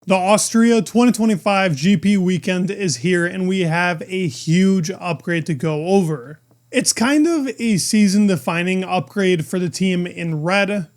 The Austria 2025 GP weekend is here and we have a huge upgrade to go over. It's kind of a season-defining upgrade for the team in red,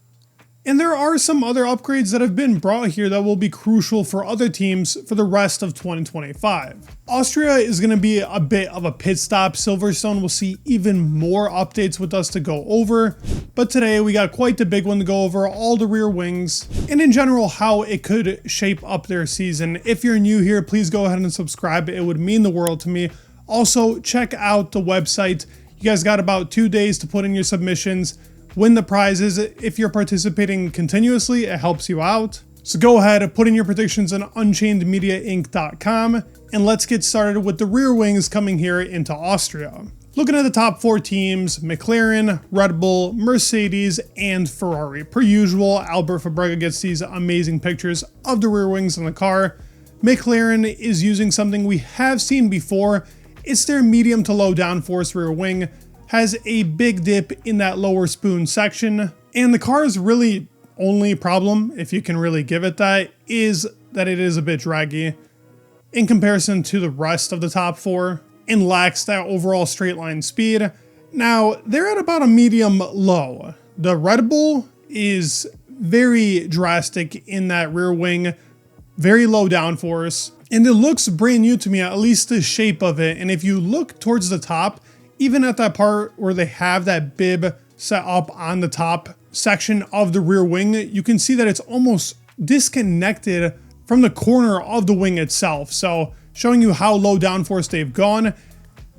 and there are some other upgrades that have been brought here that will be crucial for other teams for the rest of 2025. Austria is going to be a bit of a pit stop. Silverstone will see even more updates with us to go over, but today we got quite the big one to go over, all the rear wings, and in general how it could shape up their season. If you're new here, please go ahead and subscribe. It would mean the world to me. Also, check out the website. You guys got about 2 days to put in your submissions. Win the prizes. If you're participating continuously, it helps you out. So go ahead, put in your predictions on unchainedmediainc.com, and let's get started with the rear wings coming here into Austria. Looking at the top 4 teams, McLaren, Red Bull, Mercedes, and Ferrari. Per usual, Albert Fabrega gets these amazing pictures of the rear wings on the car. McLaren is using something we have seen before. It's their medium to low downforce rear wing. Has a big dip in that lower spoon section, and the car's really only problem, if you can really give it that, is that it is a bit draggy in comparison to the rest of the top 4 and lacks that overall straight line speed. Now, they're at about a medium low. The Red Bull is very drastic in that rear wing, very low downforce, and it looks brand new to me, at least the shape of it. And if you look towards the top, even at that part where they have that bib set up on the top section of the rear wing, you can see that it's almost disconnected from the corner of the wing itself. So showing you how low downforce they've gone.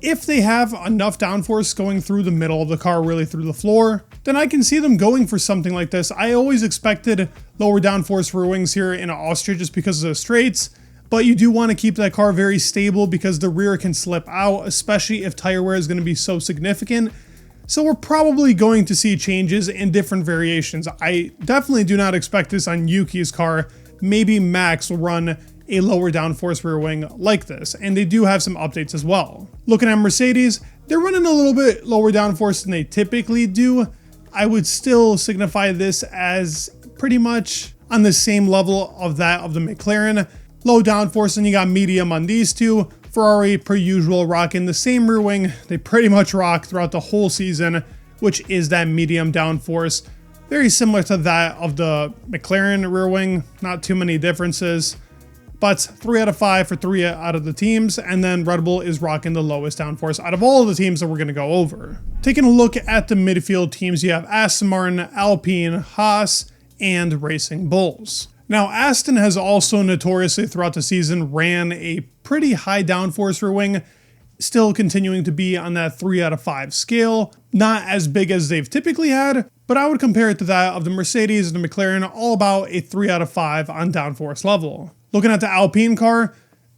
If they have enough downforce going through the middle of the car, really through the floor, then I can see them going for something like this. I always expected lower downforce rear wings here in Austria just because of the straights. But you do want to keep that car very stable because the rear can slip out, especially if tire wear is going to be so significant. So we're probably going to see changes in different variations. I definitely do not expect this on Yuki's car. Maybe Max will run a lower downforce rear wing like this, and they do have some updates as well. Looking at Mercedes, they're running a little bit lower downforce than they typically do. I would still signify this as pretty much on the same level of that of the McLaren. Low downforce, and you got medium on these two. Ferrari, per usual, rocking the same rear wing they pretty much rock throughout the whole season, which is that medium downforce. Very similar to that of the McLaren rear wing, not too many differences, but 3 out of 5 for 3 out of the teams, and then Red Bull is rocking the lowest downforce out of all of the teams that we're going to go over. Taking a look at the midfield teams, you have Aston Martin, Alpine, Haas, and Racing Bulls. Now, Aston has also notoriously throughout the season ran a pretty high downforce rear wing, still continuing to be on that 3 out of 5 scale. Not as big as they've typically had, but I would compare it to that of the Mercedes and the McLaren, all about a 3 out of 5 on downforce level. Looking at the Alpine car,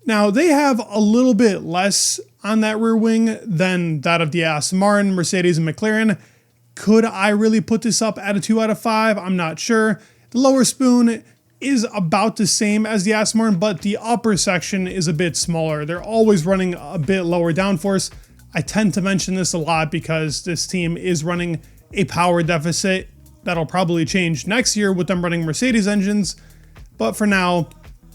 now they have a little bit less on that rear wing than that of the Aston Martin, Mercedes, and McLaren. Could I really put this up at a 2 out of 5? I'm not sure. The lower spoon is about the same as the Aston Martin, but the upper section is a bit smaller. They're always running a bit lower downforce. I tend to mention this a lot because this team is running a power deficit. That'll probably change next year with them running Mercedes engines. But for now,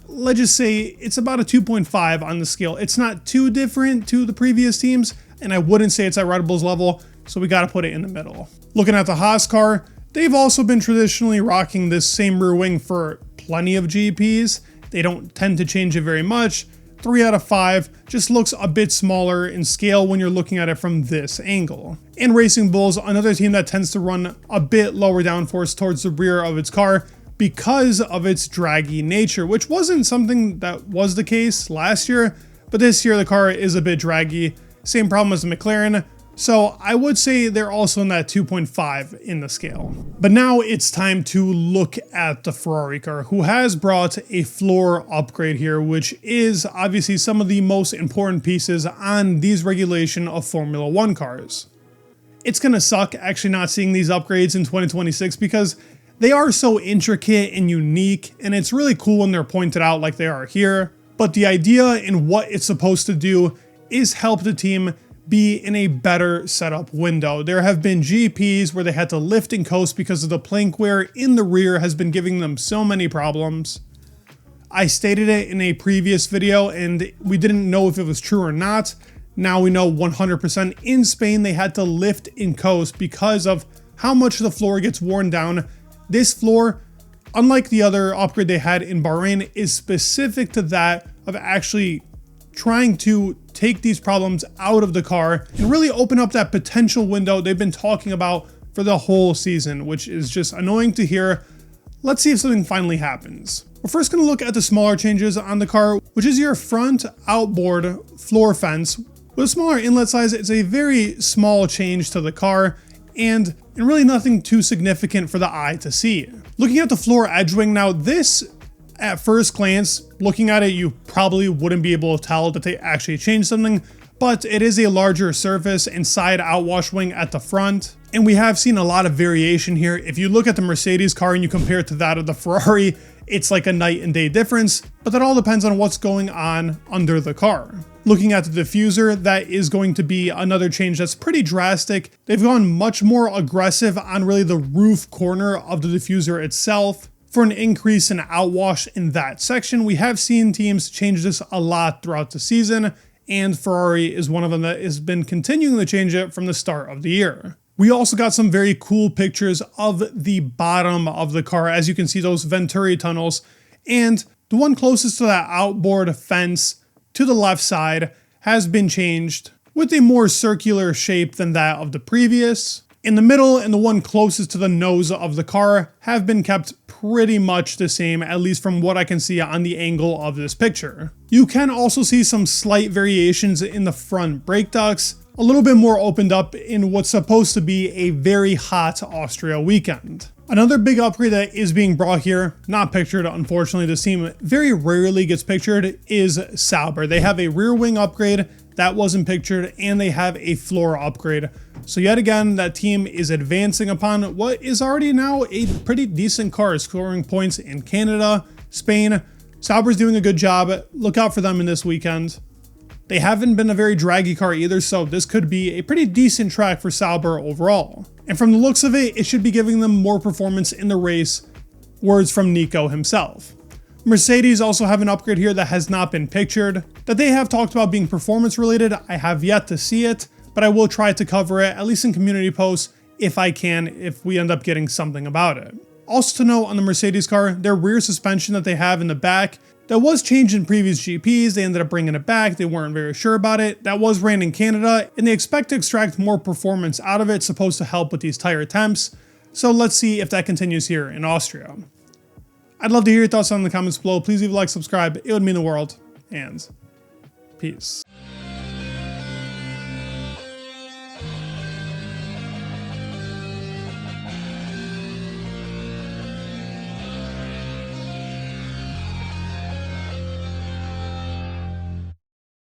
let's just say it's about a 2.5 on the scale. It's not too different to the previous teams, and I wouldn't say it's at Red Bull's level, so we got to put it in the middle. Looking at the Haas car, they've also been traditionally rocking this same rear wing for plenty of GPs. They don't tend to change it very much. 3 out of 5 just looks a bit smaller in scale when you're looking at it from this angle. And Racing Bulls, another team that tends to run a bit lower downforce towards the rear of its car because of its draggy nature, which wasn't something that was the case last year, but this year the car is a bit draggy. Same problem as the McLaren. So I would say they're also in that 2.5 in the scale. But now it's time to look at the Ferrari car, who has brought a floor upgrade here, which is obviously some of the most important pieces on these regulation of Formula 1 cars. It's going to suck actually not seeing these upgrades in 2026 because they are so intricate and unique, and it's really cool when they're pointed out like they are here. But the idea and what it's supposed to do is help the team be in a better setup window. There have been GPs where they had to lift and coast because of the plank wear in the rear has been giving them so many problems. I stated it in a previous video and we didn't know if it was true or not. Now we know 100%. In Spain, they had to lift and coast because of how much the floor gets worn down. This floor, unlike the other upgrade they had in Bahrain, is specific to that of actually trying to take these problems out of the car and really open up that potential window they've been talking about for the whole season, which is just annoying to hear. Let's see if something finally happens. We're first going to look at the smaller changes on the car, which is your front outboard floor fence. With a smaller inlet size, it's a very small change to the car and really nothing too significant for the eye to see. Looking at the floor edge wing now, this at first glance, looking at it, you probably wouldn't be able to tell that they actually changed something, but it is a larger surface and side outwash wing at the front. And we have seen a lot of variation here. If you look at the Mercedes car and you compare it to that of the Ferrari, it's like a night and day difference, but that all depends on what's going on under the car. Looking at the diffuser, that is going to be another change that's pretty drastic. They've gone much more aggressive on really the roof corner of the diffuser itself for an increase in outwash in that section. We have seen teams change this a lot throughout the season, and Ferrari is one of them that has been continuing to change it from the start of the year. We also got some very cool pictures of the bottom of the car. As you can see, those Venturi tunnels, and the one closest to that outboard fence to the left side has been changed with a more circular shape than that of the previous. In the middle and the one closest to the nose of the car have been kept pretty much the same, at least from what I can see on the angle of this picture. You can also see some slight variations in the front brake ducts, a little bit more opened up in what's supposed to be a very hot Austria weekend. Another big upgrade that is being brought here, not pictured unfortunately, this team very rarely gets pictured, is Sauber. They have a rear wing upgrade that wasn't pictured, and they have a floor upgrade. So yet again, that team is advancing upon what is already now a pretty decent car, scoring points in Canada, Spain. Sauber's doing a good job. Look out for them in this weekend. They haven't been a very draggy car either, so this could be a pretty decent track for Sauber overall. And from the looks of it, it should be giving them more performance in the race. Words from Nico himself. Mercedes also have an upgrade here that has not been pictured, that they have talked about being performance related. I have yet to see it, but I will try to cover it, at least in community posts, if I can, if we end up getting something about it. Also to note on the Mercedes car, their rear suspension that they have in the back, that was changed in previous GPs, they ended up bringing it back, they weren't very sure about it. That was ran in Canada, and they expect to extract more performance out of it, supposed to help with these tire temps. So let's see if that continues here in Austria. I'd love to hear your thoughts in the comments below. Please leave a like, subscribe, it would mean the world, and peace.